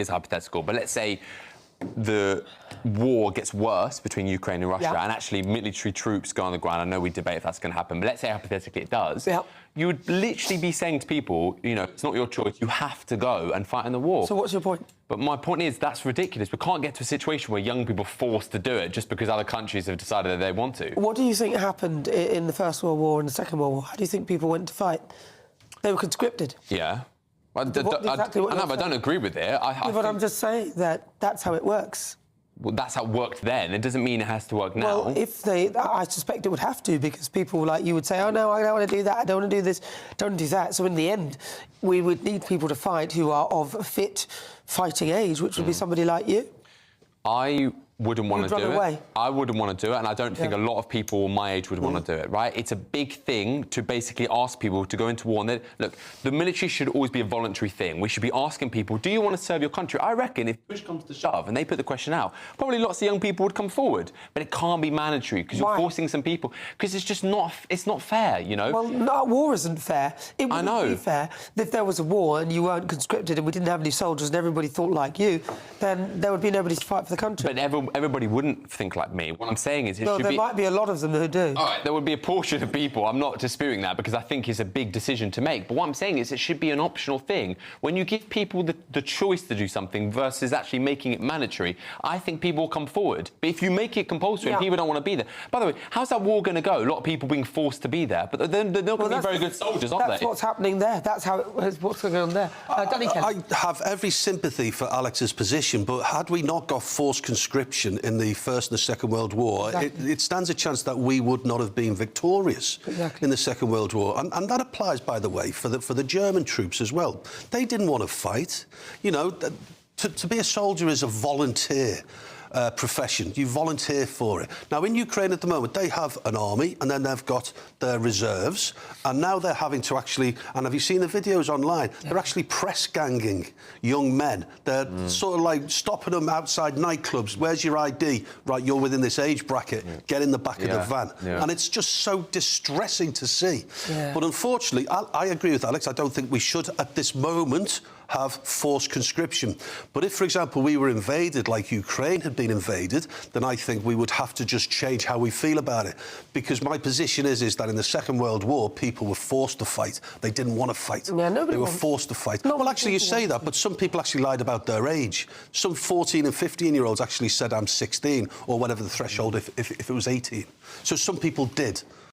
is hypothetical, but let's say the war gets worse between Ukraine and Russia and actually military troops go on the ground. I know we debate if that's going to happen, but let's say hypothetically it does. You would literally be saying to people, you know, it's not your choice, you have to go and fight in the war. So what's your point? But my point is that's ridiculous. We can't get to a situation where young people are forced to do it just because other countries have decided that they want to. What do you think happened in the First World War and the Second World War? How do you think people went to fight? They were conscripted. Yeah. I don't agree with it. But I'm just saying that that's how it works. Well, that's how it worked then. It doesn't mean it has to work now. Well, I suspect it would have to, because people like you would say, oh, no, I don't want to do that, I don't want to do this, don't do that. So in the end, we would need people to fight who are of fit fighting age, which would be somebody like you. I wouldn't want to do it. I wouldn't want to do it, and I don't think a lot of people my age would want to do it, right? It's a big thing to basically ask people to go into war. And look, the military should always be a voluntary thing. We should be asking people, do you want to serve your country? I reckon if push comes to shove and they put the question out, probably lots of young people would come forward. But it can't be mandatory, because you're forcing some people. Because it's just not fair, you know? Well, no, war isn't fair. It wouldn't be fair if there was a war and you weren't conscripted and we didn't have any soldiers and everybody thought like you, then there would be nobody to fight for the country. But everybody wouldn't think like me. What I'm saying is there might be a lot of them who do. All right, there would be a portion of people. I'm not disputing that, because I think it's a big decision to make. But what I'm saying is it should be an optional thing. When you give people the choice to do something versus actually making it mandatory, I think people will come forward. But if you make it compulsory and people don't want to be there... By the way, how's that war going to go? A lot of people being forced to be there, but they're not going to be very good soldiers, are they? That's what's happening there. That's what's going on there. I have every sympathy for Alex's position, but had we not got forced conscription in the First and the Second World War, it stands a chance that we would not have been victorious in the Second World War. And that applies, by the way, for the German troops as well. They didn't want to fight. You know, to be a soldier is a volunteer profession. You volunteer for it. Now, in Ukraine at the moment, they have an army, and then they've got their reserves, and now they're having to actually... And have you seen the videos online? They're actually press-ganging young men. They're sort of like stopping them outside nightclubs. Where's your ID? Right, you're within this age bracket. Get in the back of the van. And it's just so distressing to see. But unfortunately, I agree with Alex. I don't think we should, at this moment, have forced conscription. But if, for example, we were invaded like Ukraine had been invaded, then I think we would have to just change how we feel about it. Because my position is that in the Second World War, people were forced to fight. They didn't want to fight. They were forced to fight. Well, actually, you say that, but some people actually lied about their age. Some 14 and 15-year-olds actually said, I'm 16, or whatever the threshold, if it was 18. So some people did.